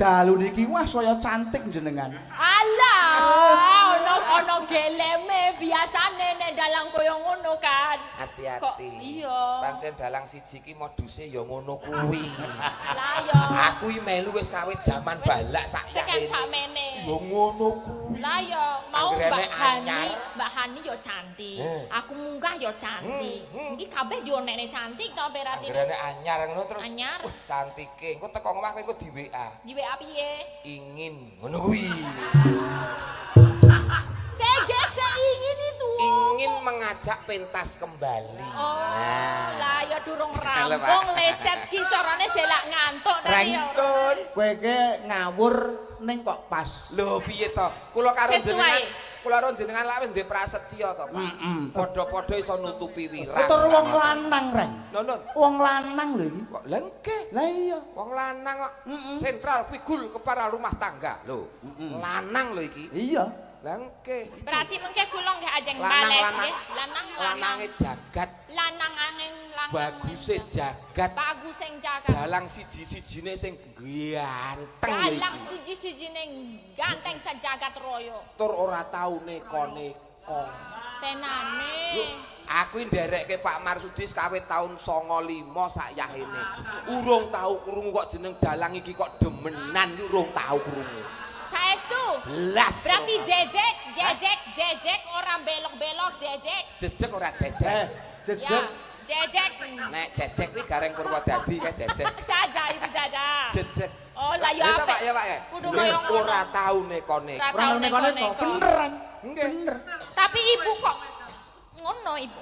dalu niki wah saya cantik jenengan. Alah, ono geleme biasane nek dalang koyo ngono kan. Hati-hati. Iya. Pancen dalang siji ki moduse ya ngono kuwi. Lah ya. Aku iki melu wis kawit jaman balak sak Tekan yakin. sakmene. Ya ngono kuwi. Lah ya, mau Anggerane Mbak Hani yo cantik. Eh. Aku munggah yo cantik. Iki kabeh yo nekne cantik to berarti. Anggerane anyar ngono terus. Anyar. Wah, cantike. Engko teko omah kowe engko di WA. Di WA piye? Ingin ngono kuwi. Kayak seingin itu. Ingin mengajak pentas kembali. Oh, Nah. lah ya durung Lho, Pak. rampung lecet ki carane selak ngantuk ta ya. Rengkun, kowe ke ngawur ning kok pas. Lho piye to? Kula karo Sesuai. jenengan, kula karo jenengan lak wis duwe prasetya to, Pak. Padha-padha iso nutupi wirang. Tur wong lanang, Reng. Nonon. Wong lanang lho iki. Kok lengke? Lah iya. Wong lanang kok. Sentral figul kepala rumah tangga. Lho. Lanang lho iki. Iya. Lengke. Berarti mengke kula nggih ajeng Lanang, bales lanang. nggih. Lanang. Lanange jagat, Lanang angin lanang. baguse jagat. Bagus sing jagat. Dalang siji-sijine sing ganteng lho Dalang iki. siji-sijine ganteng sajagat royo. Tur ora tau neko-neko. Tenane. Aku nderekke Pak Marsudi kawit taun 95 sak yahene. Urung tau krungu kok jeneng dalang iki kok demenan iki urung tau krungu. Saestu. Belas. Berarti jejek ora belok-belok jejek. Jejeg ora jejeg. Jejeg. Ya, jejek. Nek jejeg iki gareng Purwodadi kae jejeg. Jaja itu jaja. Jejeg. Oh lah ya Iya toh, apik. Pak ya Pak ya. Kudu koyo ngono. Ora tau neko-neko. Ora Ora tau neko-neko. neko-neko. Beneran. Nggih. Bener. Tapi ibu kok ngono ibu.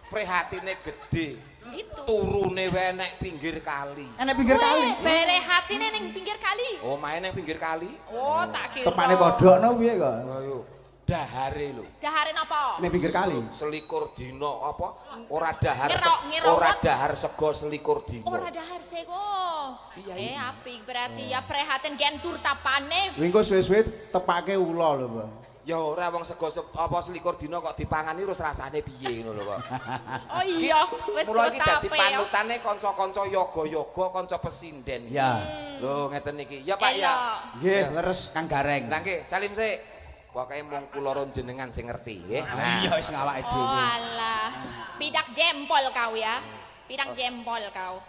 Prihatine gedhe. Gitu. Turune wae nek pinggir kali. Enek pinggir kali. Bere hatine ning pinggir kali. Oh, main ning pinggir kali. Oh, tak kira. Tepane kodhokno piye kok? Ayo. Dahare lho. Dahare napa? Ning pinggir kali. Selikur dino apa? Ora dahar Ngerok. ora dahar sego selikur dino. Ora dahar sego. Iya, Apik berarti ya prihatin gentur tapane. Wingko suwe-suwe tepake ula lho, Bang. Ya ora wong sego apa selikur dino kok dipangani terus rasane piye ngono lho kok. Oh iya, wis Mula iki dadi tape ya. panutane kanca-kanca yoga-yoga, kanca pesinden. Ya. Lho ngeten iki. Ya Pak ya. Nggih, leres Kang Gareng. Lah nggih, salim sik. Pokoke mung kula ron jenengan sing ngerti nggih. Iya wis ngawake Oh dhewe. alah, pidak jempol kau ya. Pidak jempol kau.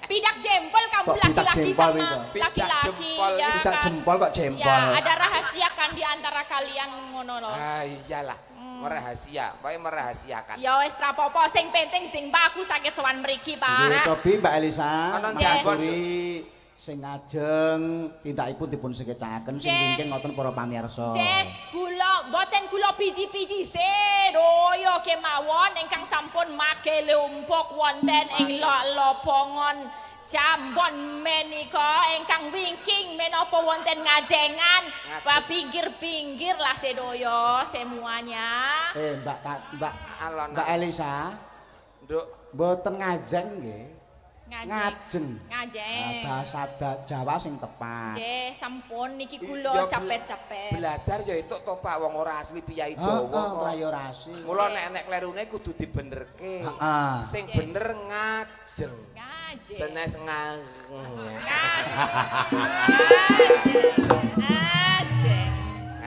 Pidak jempol kamu Kok pidak laki-laki jempol sama itu? Pidak laki-laki jempol, ya Tidak kan? jempol kok jempol. Ya, ada rahasia kan di antara kalian ngono loh. Ah iyalah, merahasia, pokoke merahasiakan. Ya wis rapopo, sing penting sing bagus sakit sowan mriki, Pak. Nggih, Tobi Mbak Elisa, Ana jambon. Maturi sing ngajeng tindakipun dipun sekecaken sing Cek. wingking ngoten para pamirsa. Cek gula, boten gula biji-biji sedoyo kemawon ingkang sampun make lumpuk wonten ing lopongon jambon menika ingkang wingking menapa wonten ngajengan ba pinggir-pinggir lah sedoyo semuanya. Mbak Alon. Mbak Elisa, Nduk, mboten ngajeng nggih. Ngajeng. Ngajeng. Ngajeng. Bahasa Jawa sing tepat. Cek sampun niki Ya, kula capek-capek. belajar ya itu toh Pak wong ora asli piyai Jawa Jawa. ora rasi. Mula nek klerune kudu dibenerke. Heeh. Sing bener ngajeng. Ngajeng. Senes Ngajeng.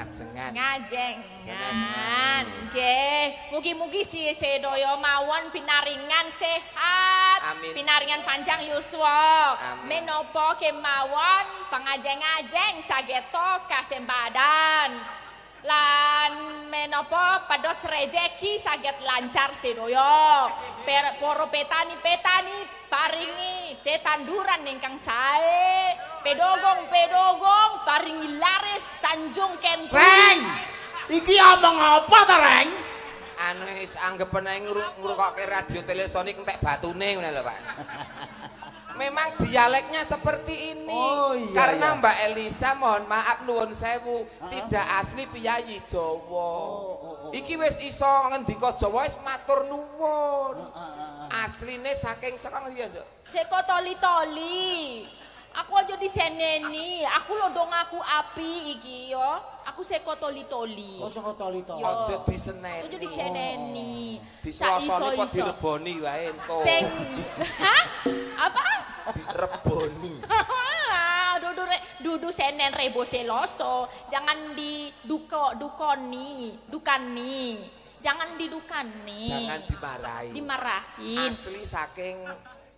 ngajengan. Ngajengan. Nggih, mugi-mugi si sedaya mawon pinaringan sehat. Amin. Pinaringan panjang yuswa. Amin. Menapa kemawon pangajeng-ajeng sageta kasembadan. Lan menapa pados rejeki saged lancar sedaya. Para petani-petani paringi tetanduran ingkang sae. Pedogong paringi laris Tanjung Kentu. Reng! Iki omong apa to, Reng? Anu wis anggepen ae ngrukokke radio telesonik entek batune ngono lho Pak. Memang dialeknya seperti ini. Oh, iya, Karena iya. Mbak Elisa mohon maaf nuwun sewu tidak asli piyayi Jawa. Iki wis iso ngendika Jawa wis matur nuwun. Asline saking sekang ya, Nduk. Seko toli-toli. Aku aja diseneni. Aku lho dong aku api iki yo. Aku seko toli-toli. Oh, saka toli-toli. Yo. Aja diseneni. Aja diseneni. Diselosoni kok Saiso-iso. direboni wae ento. Sing Hah? Apa? Direboni. dudu Senin Rebo Seloso. Jangan dukani. Jangan didukani. Jangan dimarahi. Dimarahin. Asli saking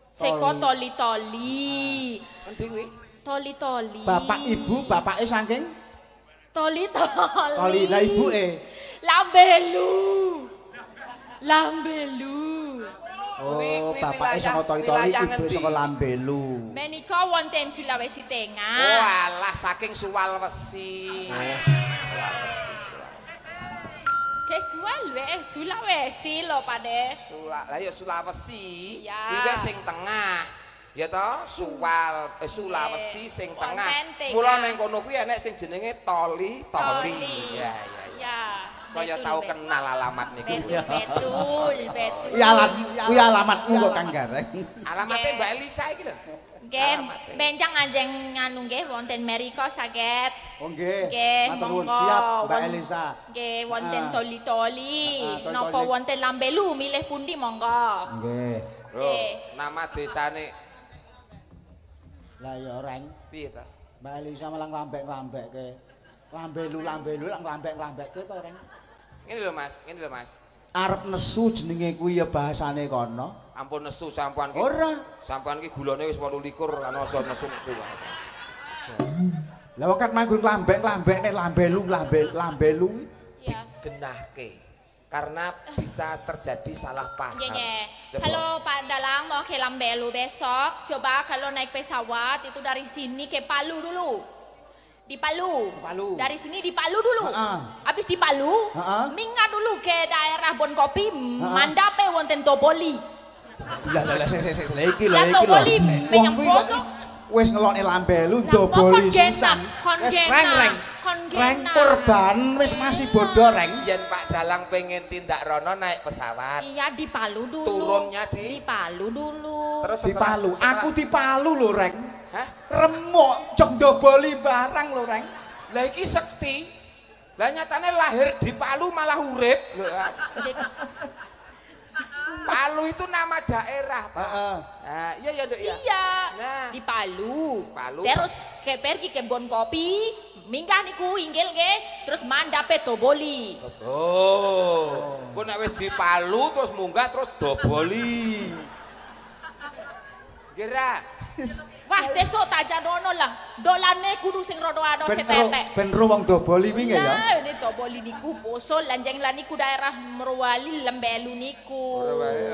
Seko toli-toli. endi kuwi? Toli-toli. Bapak ibu, bapake saking Toli-toli. Toli, lah ibuke. Lambelu. Oh, Kuwi bapake wilayah- saka Toli-toli, wilayah ibu ngendi? saka Lambelu. Menika wonten Sulawesi Tengah. Oh alah saking Sulawesi. Ke Sulawesi lho Pade. Lah ya Sulawesi. Ya. Iki sing tengah. Ya toh, Sulawesi sing tengah. Wonten Tengah. Mula ning kono kuwi enek sing jenenge Toli. Ya. Ya. Kaya tahu kenal alamat niku. Betul. Kuwi alamatmu kok Kang Gareng. Alamatnya Mbak Elisa iki lho. Nggih, benjang anjing nganu nggih wonten mriko saged. Oh nggih. Nggih, Matur nuwun monggo. siap Mbak Elisa. Nggih, wonten toli-toli. Toli-toli. Napa wonten Lambelu milih pundi monggo. Nggih. Lho, nama desane Lah ya Reng, piye ta? Mbak Elisa malah nglambek-nglambeke. Lambelu lak nglambek-nglambeke to Reng. Ngene lho Mas. Arep nesu jenenge kuwi ya bahasane kono. Ampun nesu sampean ki. Ora. Sampean ki gulane wis 28 ana aja nesu-nesu. Lah kok manggon nglambek-nglambek nek lambelu. Ya. Digenahke. Karena bisa terjadi salah paham. Nggih. Coba. Kalau Pak Dalang mau ke Lambelu besok, coba kalau naik pesawat itu dari sini ke Palu dulu. Di Palu. Palu. Dari sini di Palu dulu. Heeh. Habis di Palu, minggat dulu ke daerah Bonkopi, mandape wonten Toboli. Lah iki lho Lah iki lho. Toboli menyang Wong kuwi kok poso. wis ngelokne lambelu Lah, ndoboli kon sisan. gena. Reng korban wis masih bodoh Reng. Yen Pak Dalang pengen tindak rono naik pesawat. Iya di Palu dulu. Turunnya di Palu dulu. Terus Di Palu. Aku di Palu lho Reng. Hah? Remuk cok ndoboli barang lho Reng. Lah iki sekti. Lah nyatane lahir di Palu malah urip. Palu itu nama daerah, Pak. Nah, iya ya, Dek ya. Iya. Nah. Di Palu. Palu. Terus pergi ke Bon Kopi, minggah niku inggil nggih, terus mandape Toboli. Oh. Ku nek wis di Palu terus munggah terus doboli. Kira Wah, sesuk tak jadono lah. Dolane kudu sing rada ado sepetek. Ben ro wong doboli wingi ya. Nah, ini Toboli niku poso lanjeng lan niku daerah Merwali Lembelu niku.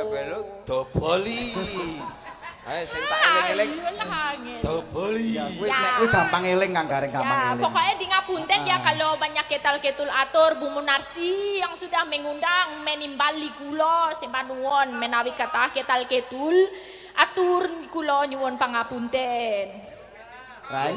belu doboli. Ayo sing tak eling-eling. Doboli. Kuwi gampang eling Kang Gareng gampang Ya, eling. pokoknya di ngapunten ya kalau banyak ketal-ketul atur Bu Munarsi yang sudah mengundang menimbali kula sempanuwun menawi kathah ketal-ketul atur kula nyuwun pangapunten. Rai.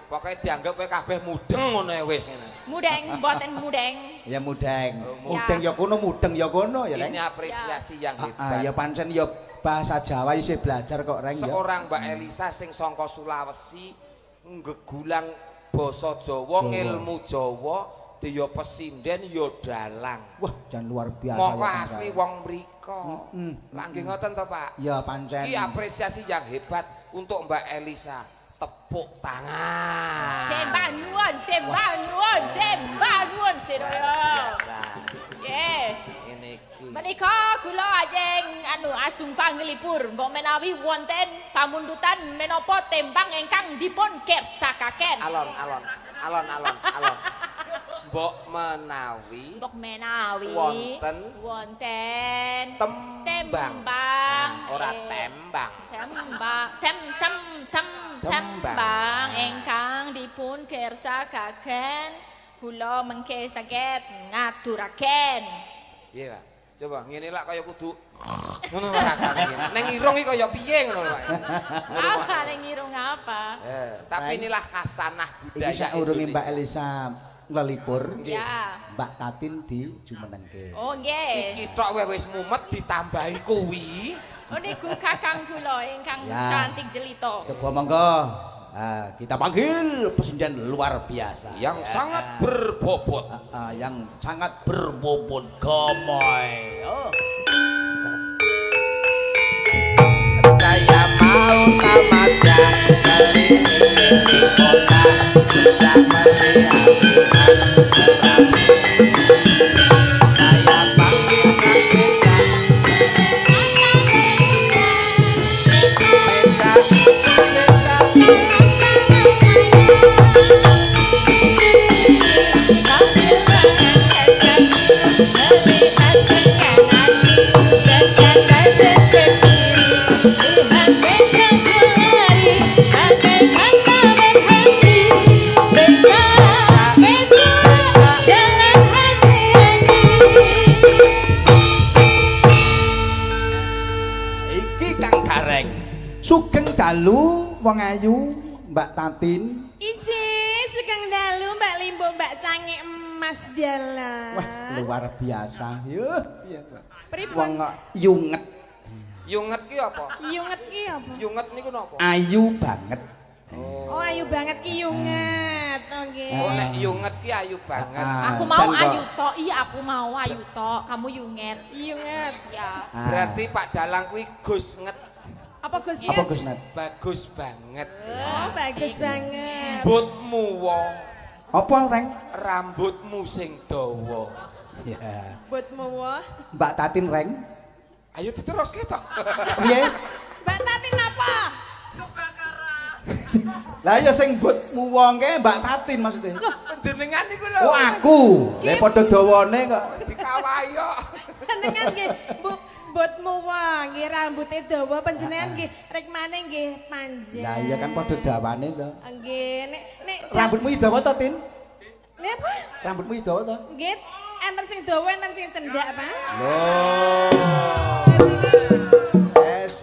Pokoknya dianggap kowe kabeh mudeng ngono wis ngene. Mudeng mboten mudeng. Ya mudeng. Oh, Mudeng ya kono, mudeng ya kono ya Reng. Ini apresiasi yang Ah ya hebat. pancen ya bahasa Jawa isih belajar kok Reng ya. Seorang Mbak Elisa sing saka Sulawesi ngegulang basa Jawa, ngilmu Jawa, dia pesinden ya dalang. Wah, jan luar biasa Moko ya, Kang asli Gareng. wong mriko. Lah nggih ngoten to, Pak? Ya pancen. Iki apresiasi yang hebat untuk Mbak Elisa. Tepuk tangan. Sembah nyuwun sedaya. Biasa. Nggih. Ini iki. Menika kula ajeng asung panglipur mbok menawi wonten pamundutan menapa tembang ingkang dipun kersakaken. Alon. Mbok menawi Mbok menawi wonten tembang. Nah, ora tembang. Tembang ingkang dipun kersakaken kula mengke saged ngaturaken. Iya, Pak. Coba ngene lak kaya kudu ngono rasane ngene. Ning irung iki kaya piye ngono, Pak. Apa ning irung apa? Tapi inilah khasanah budaya Iki saurunge Mbak Indonesia. Elisa ngelipur, Ya. Mbak Tatin di jumenengke. Oh nggih. Iki tok wis mumet ditambahi kuwi. Oh niku kakang kula ingkang Ya. cantik jelito. Coba monggo. Kita panggil presiden luar biasa. Yang sangat berbobot. Yang sangat berbobot gamoy. Oh. Saya mau tamasya keliling kota. wong ayu, Mbak Tatin. Ije, sugeng dalu Mbak Limbo, Mbak Cangik Emas dalah. Wah, luar biasa. Yuh, iya. Pripun? Wong yunget, Yunget ki apa? Yunget ki apa? Yunget niku napa? ayu banget. Oh, ayu banget ki yunget. Oke. Oh nek yunget ki ayu banget. Aku mau ayu tok, iya aku mau ayu tok, kamu yunget. Yunget. Ya. Berarti Pak Dalang kuwi Gus nget. Apa Gus? Apa Gus Nat? Bagus banget. Oh, bagus banget. Rambutmu wong, Apa reng? rambutmu sing dawa. Ya. Buatmu wah. Mbak Tatin reng. Ayo diteruske to. Piye? Mbak Tatin apa? Lah ya sing mbutmu wong ke Mbak Tatin maksudnya. Jenengan niku lho. Oh aku. Lah padha dawane kok. Dikawahi kok. Jenengan nggih, Bu, buatmu wah, nggih rambutnya dawa panjenengan nggih rek maneh nggih panjang. Lah iya kan padha dawane to. Nggih, nek Rambutmu dawa to, Tin? Nek apa? Rambutmu dawa to? Nggih, enten sing dawa, enten sing cendak, Pak. Loh. Yes.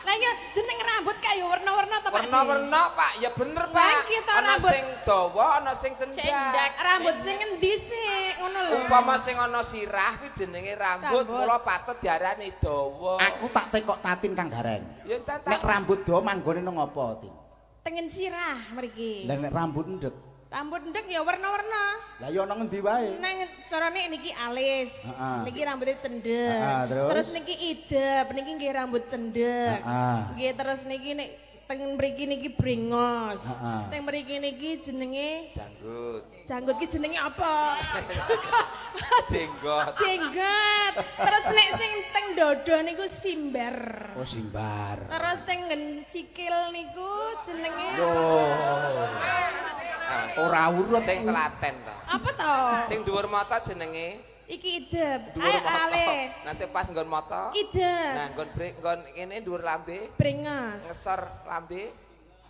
Lah ya jeneng rambut kayu warna-warna to, Pak? Warna-warna Pak, ya bener Pak. Lah, iki to Ana rambut. sing dawa, ana sing cendak. Cendak. Rambut sing endi sih? Ngono lho. Umpama sing ana sirah kuwi jenenge rambut, Rambut. mula patut diarani dawa. Aku tak tekok Tatin Kang Gareng. Ya tak Nek rambut dawa manggone nang apa, Tin? Tengen sirah mriki. Lah nek rambut ndek. Rambut ndek ya warna-warna. Lah ya ana ngendi wae? Nang carane niki alis. Heeh. Niki rambutnya cendek. Heeh, terus? niki idep, niki nggih rambut cendek. Heeh. Nggih terus niki nek teng mriki niki brengos. Heeh. Teng mriki niki jenenge janggut, janggut ki jenenge apa? jenggot. Jenggot. Terus nek sing teng dodo niku simbar. Oh simbar. Terus teng nggen sikil niku jenenge Ora urut Sing telaten to. apa to? Sing dhuwur mata jenenge Iki idep. dhuwur Ayo mata. alis. Nah sing pas nggon mata. Idep. Nah nggon brek nggon kene dhuwur lambe, Brengos. ngesor lambe,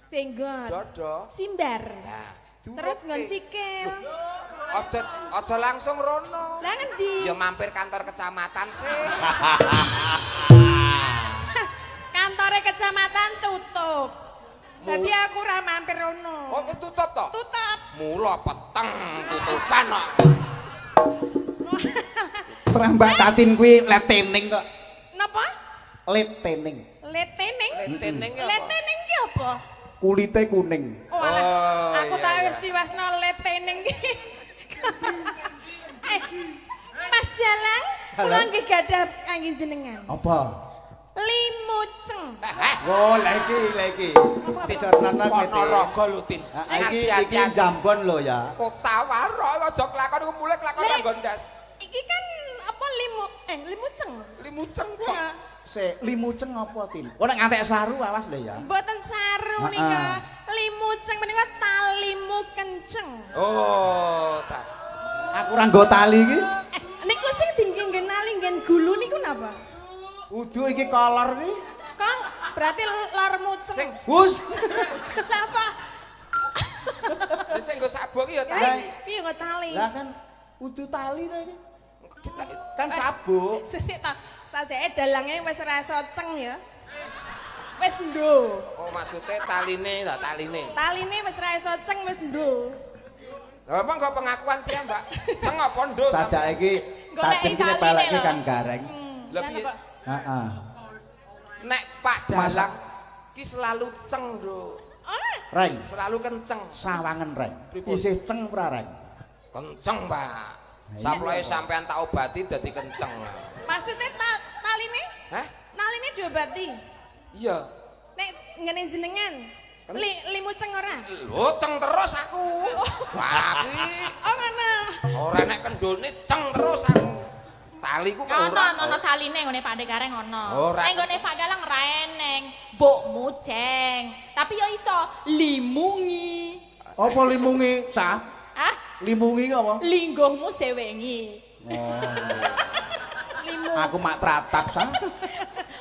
Jenggot. dodo. Simbar. Nah, Terus duwuke. nggon sikil. Aja langsung rono. Lah ngendi? Ya mampir kantor kecamatan sih. Kantore kecamatan tutup. Dadi aku ora mampir rono. Oh, tutup to? Tutup. Mula peteng tutupan kok. Terang Mbak Tatin kuwi letening kok. Napa? Letening. Letening. Letening ya apa? Letening ki apa? Kulite kuning. Oh, alah. Oh, Aku iya, tak iya. wis diwasno letening ki. Mas Dalang, kula nggih gadah kangge jenengan. Apa? Limuceng. Oh, lagi. Dicornana kete. Ponorogo lho, Tin. Iki jambon lho ya. Kota Waro aja kelakon iku mulai kelakon Lek. nggon ndas. Iki kan apa limuceng. Limuceng kok. Ya. Se limuceng apa, Tin? Oh nek ngantek saru awas lho ya. Mboten saru Heeh. nika. Limuceng menika talimu kenceng. Oh, tak. Aku ora nggo tali iki. Niku sing tinggi ngenali nggen gulu niku napa? Udu iki kolor iki. Kang berarti lor muceng. Sing Gus. Napa? sing nggo sabuk iki ya Lah tali. piye kok tali? Lah kan udu tali ta iki. Kan sabuk. Sesik ta. Sajake dalange wis ora iso ceng ya. Wis ndo. Oh, maksudnya taline lah, taline. Taline wis ora iso ceng wis ndo. Lah apa kok pengakuan piye, Mbak? Seng apa ndo? Sajake iki Tatin ki pelekke kan gareng. Lah piye? Heeh. Nek Pak Dalang ki selalu ceng, Bro. Oh, Reng, Selalu kenceng. sawangen reng. Pripun? Isih ceng ora reng? Kenceng, Pak. Saploke sampean tak obati dadi kenceng. maksudnya taline? Hah? Taline diobati. Iya. Nek ngene jenengan. Limuceng ora? Lho, ceng terus aku. Wah, kuwi Oh ngono. ora nek kendone ceng terus aku. Taliku kok ora. Ono taline ngene Pak Gareng ono. Ora. Nek nggone Pak Dalang ra eneng. Mbokmu ceng. Tapi yo iso limungi. Apa limungi sah? Ah, Limungi ki apa? lingguhmu sewengi. Limu. Aku mak tratap sah.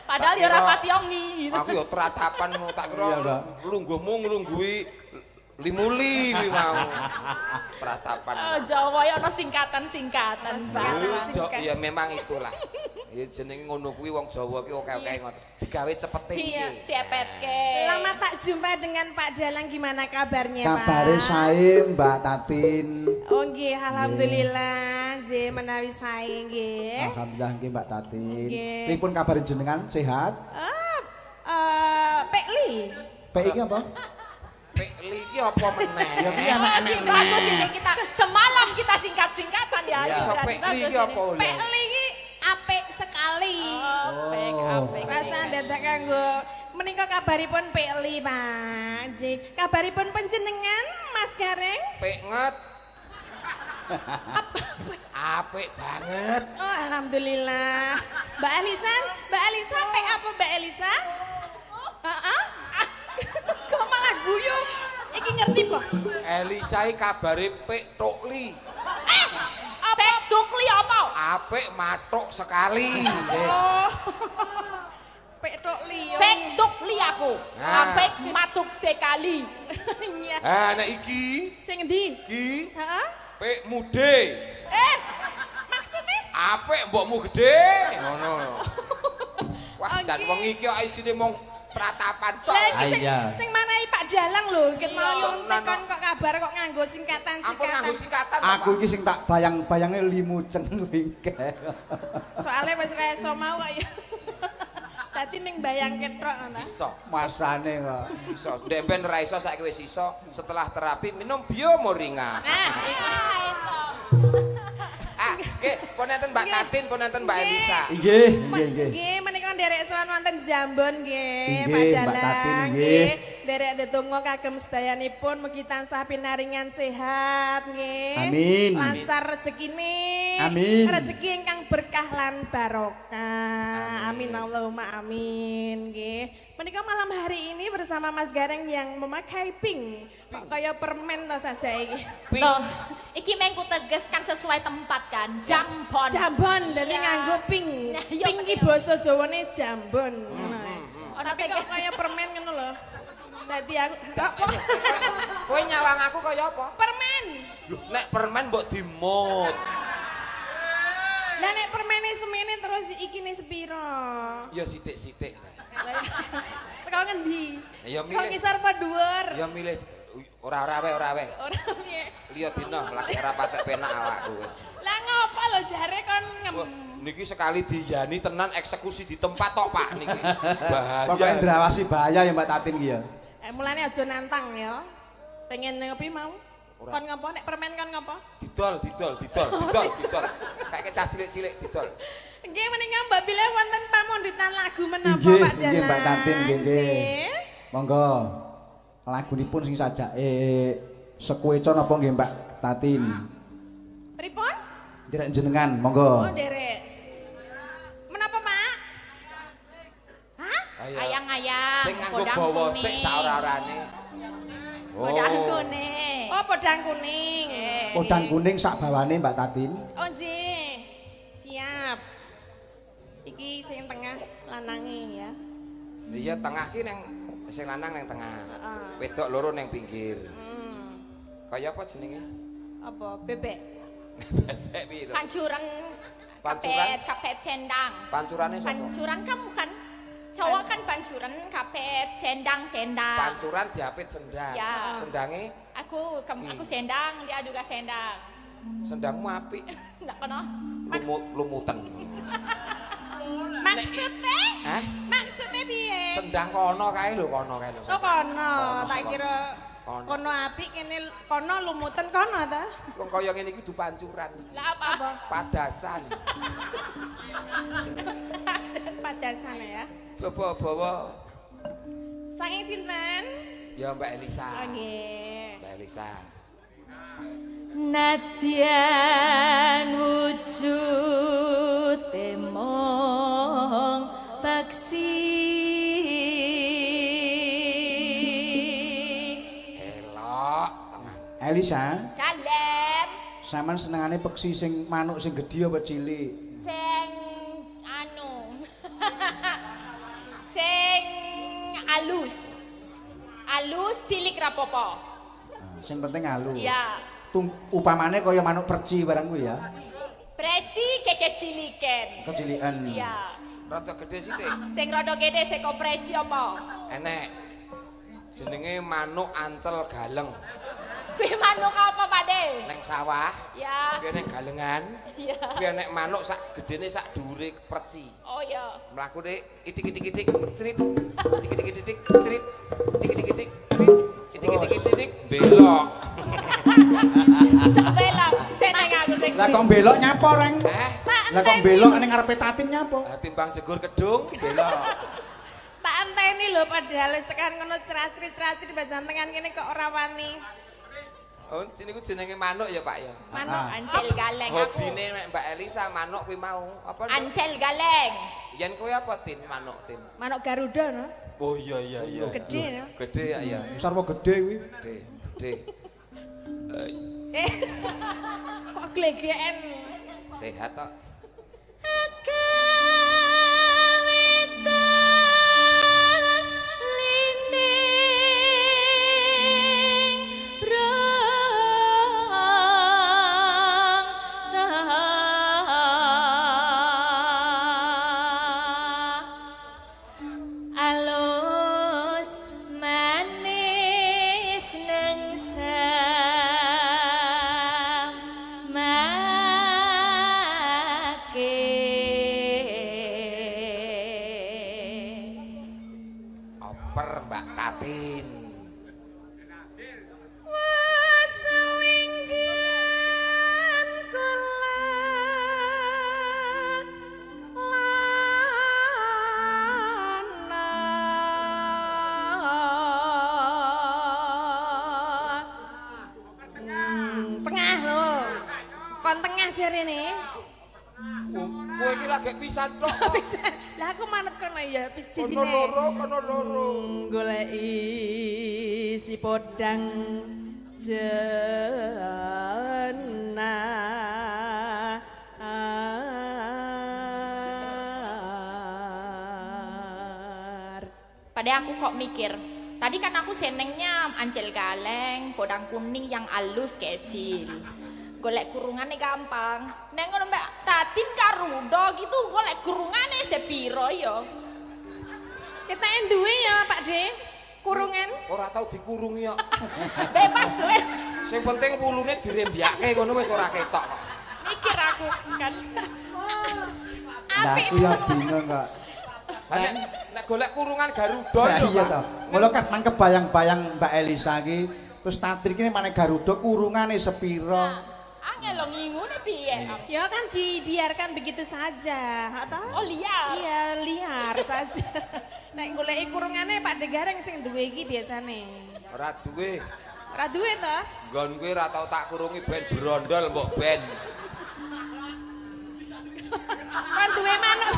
Padahal yo ora pati ongi. Aku ya tratapanmu tak Iya, kira Mbak. lungguhmu nglungguhi limuli kuwi mau. Tratapan. Oh, Jawa ya ono singkatan-singkatan, Pak. Ya memang itulah. Ya jenenge ngono kuwi wong Jawa ki oke-oke ngono. Digawe cepete Iya, piye? cepetke. Lama tak jumpa dengan Pak Dalang, gimana kabarnya Pak? Kabare sae Mbak Tatin. Oh nggih, alhamdulillah nggih menawi sae nggih. Alhamdulillah nggih Mbak Tatin. Nggih. Pripun kabar jenengan sehat? Pekli. Pek iki apa? Pekli ki apa meneh? Ya piye anak-anak Ini bagus ini kita semalam kita singkat-singkatan ya. Ya, iso Berarti pekli bagus ki apa ini. oleh? Pekli iki apik sekali. Apik, apik. Rasa dadak kanggo menika kabaripun Pekli Pak. Nggih, kabaripun panjenengan Mas Gareng? Penget. Apik banget. Oh, alhamdulillah. Mbak Elisa pek apa Mbak Elisa? Heeh. Kok malah guyu? Iki ngerti po? Elisa iki kabare pek tokli. Pek dukli apa? Apik matuk sekali. Wis. Oh. Pek tok liyo. Pek dukli aku. Nah. Pek matuk sekali. Iya. Ah nek iki Sing endi? iki Heeh. pek mude. Maksudnya? Apik mbokmu gede. Ngono. Wah, Oh, jan nggih. wong iki kok isine mung pratapan tok. Lah iki sing, Iya. sing manahi Pak Dalang lho, ket mau Iya, nyontek nah, kon kok kabar kok nganggo singkatan. Ampun nganggo singkatan. to, Aku Pak. iki sing tak bayang-bayange limucen wingke. Soalnya wis ra iso mau kok ya. Dadi ning bayangke tok ngono. Iso. Masane kok. Iso. Ndek ben ra iso saiki wis iso. Setelah terapi minum biomoringa. Nah, iki. Ah, nggih, pun enten Mbak Tatin, pun enten Mbak Elisa. Nggih, nggih, nggih. Nggih, menika nderek sowan wonten Jambon nggih, Nggih, Pak Mbak Dalang. Tatin, nggih. Nderek ndedonga kagem sedayanipun mugi tansah pinaringan sehat nggih. Amin. Lancar rezekine. Amin. Rezeki ingkang berkah lan barokah. Amin Allahumma amin nggih. Menika malam hari ini bersama Mas Gareng yang memakai pink. Kok kaya permen to saja iki. Loh, iki mengku tegeskan sesuai tempat kan. Jambon. Jambon, dadi Iya. nganggo pink. Nah, iya, Pink iki bener. basa Jawane jambon. Ngono. Ono Tapi kok kaya permen ngono lho. Dadi aku apa? Kowe nyawang aku kaya apa? Permen. Loh, nek permen mbok dimut. Lah nek permene semene terus ikine sepiro? Ya sithik-sithik. Saka ngendi? Ya Saka milih. ngisor apa dhuwur? Ya milih ora wae, ora wae. Ora piye. Liya dina lagi ora patek penak awakku wis. Lah ngopo lho jare kon ngem. Wah, niki sekali diyani tenan eksekusi di tempat tok Pak niki. Pokoke Bahaya. ndrawasi bahaya ya Mbak Tatin ki ya. Mulane aja nantang ya. Pengen ngopi mau? Ora. Kon ngopo nek permen kon ngopo? Didol. Kayak kecah cilik-cilik didol. Nggih menika Mbak Bila wonten pamundhutan lagu menapa Nggih, Pak Dalang? nggih Mbak Tatin nggih nggih. Nggih. Monggo. Lagunipun sing sajake Sekueco napa nggih Mbak Tatin? Pripun? Nderek jenengan, Oh, monggo. derek. Menapa, Pak? Hah? Ayo. Ayang-ayang. Sing nganggo podang bawa kuning. sik saora-orane. Podang kuning. Oh, podang kuning. Podang kuning sak bawane Mbak Tatin. Oh, nggih. Siap. Iki sing tengah lanange ya. Iya tengah ki neng sing lanang neng tengah. Heeh. Wedok loro neng pinggir. Hmm. Kaya apa jenenge? Apa? Bebek. Bebek piro? Pancuran. Pancuran? Kapet sendang. Pancurane sapa? Pancuran kamu kan? Cowok kan pancuran kapet sendang. Pancuran diapit sendang. Ya. Sendange Aku sendang, dia juga sendang. sendangmu apik. Enggak kena. Lumutan. Maksudnya? Hah? Maksudnya piye? Sendang kono kae lho, kono kae lho. Oh, kono. Tak Kono. kira Kono. kono apik kene kono lumutan kono ta? Wong kaya ngene iki kudu pancuran. Lah apa? Padasan. Padasan ya. Bawa-bawa. Saking sinten? Ya Mbak Elisa. Oh, nggih. Mbak Elisa. Nadyan wujud temong paksi Elok tenan. Elisa, kalem sampean senengane peksi sing manuk sing gedhi apa cilik? sing anu sing alus cilik rapopo Sing penting halus. ya Upamane kaya manuk perci barang kuwi ya. Preci kekeciliken. Kecilikan. Iya. Rada gede sithik. Sing rada gede saka preci apa? Enek. Jenenge manuk ancel galeng. Kuwi manuk apa, Pakde? Neng sawah. Ya. Kuwi neng galengan. Iya. Kuwi enek manuk sak gedene sak dhuwure preci. Oh ya. Mlakune itik-itik-itik crit. Itik-itik-itik crit. Itik-itik-itik crit. Itik-itik-itik belok. Bisa belok. Seneng aku sing. Lah kok belok nyapa, Reng? Lah kok belok ning ngarepe tatin nyapa? Timbang jegur kedung belok. Tak enteni lho padahal wis tekan ngono ceracrit-ceracrit bajantengan kene kok ora wani. Oh, sini ku jenenge manuk ya, Pak ya. Manuk Ancel galeng aku. Hobine mek Mbak Elisa manuk kuwi mau. Apa? Ancel galeng. Yen kowe apa tin manuk tin? Manuk Garuda no. Oh iya iya iya. Gede no. Gede ya ya. Besar apa gede kuwi? Gede. Gede. Kok glegeken. Sehat tok. Oper Mbak Tatin. Tengah lho. Kon tengah jarene. Kowe iki lagi pisan tok. Lah aku manut kono ya sisine. Kono loro. Goleki si podang jana. Pada aku kok mikir, tadi kan aku senengnya ancel galeng, podang kuning yang halus kecil. Golek kurungannya gampang. Neng ngono Mbak Tatin Garuda gitu golek kurungannya sepiro yo. Kita yang duwe ya Pak De. Kurungan. Ora tau dikurungi kok. Bebas wes. Sing penting wulune dirembyake ngono wis ora ketok kok. Mikir aku kan. Lah aku ya bingung kok. Nek golek kurungan Garuda Lah lho. iya to. Mula kan mangke bayang-bayang Mbak Elisa iki terus Tatri kene maneh Garuda kurungane sepiro? Angel lo ngingune piye? Ya kan dibiarkan begitu saja. Oh liar. Iya, liar saja. Nek goleki kurungane Pak De Gareng sing duwe iki biasane. Ora duwe. Ora duwe to? Nggon kuwi ora tau tak kurungi ben brondol mbok ben. Kon duwe manuk.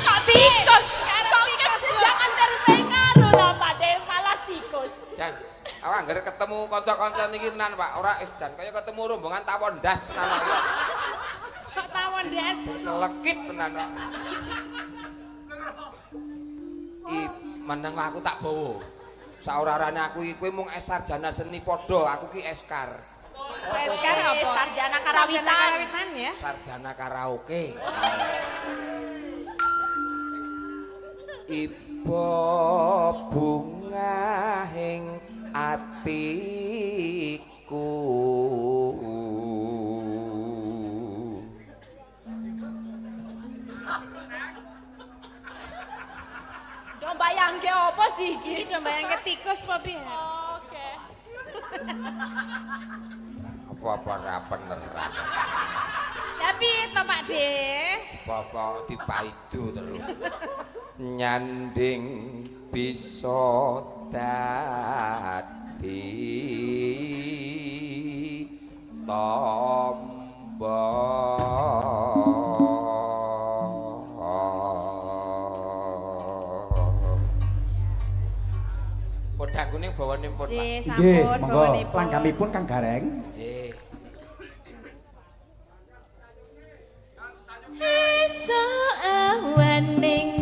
Kok tikus? Jangan terpengaruh lah Pak De, malah tikus. Jan, awak anggere ketemu kanca-kanca niki tenan Pak. Ora is jan kaya ketemu rombongan tawon ndas tenan kok. Kok tawon das. Selekit tenan kok. Meneng aku tak bawa. Saurarane aku iki kowe mung es sarjana seni padha, aku ki eskar. Sekarang apa? Sarjana karawitan. Karawitan ya. Sarjana karaoke. Iba bunga ing atiku. Dong bayangke apa sih iki? Iki do bayang tikus apa piye? Oke. Apa-apa ra beneran. Tapi to Pak De. Apa dipaidu terus. Nyanding bisa dadi tombo. Podang kuning bawane pun, Pak. Nggih, Nggih, sampun monggo bawanipun. langgamipun Kang Gareng. Nggih. Is iso awan ning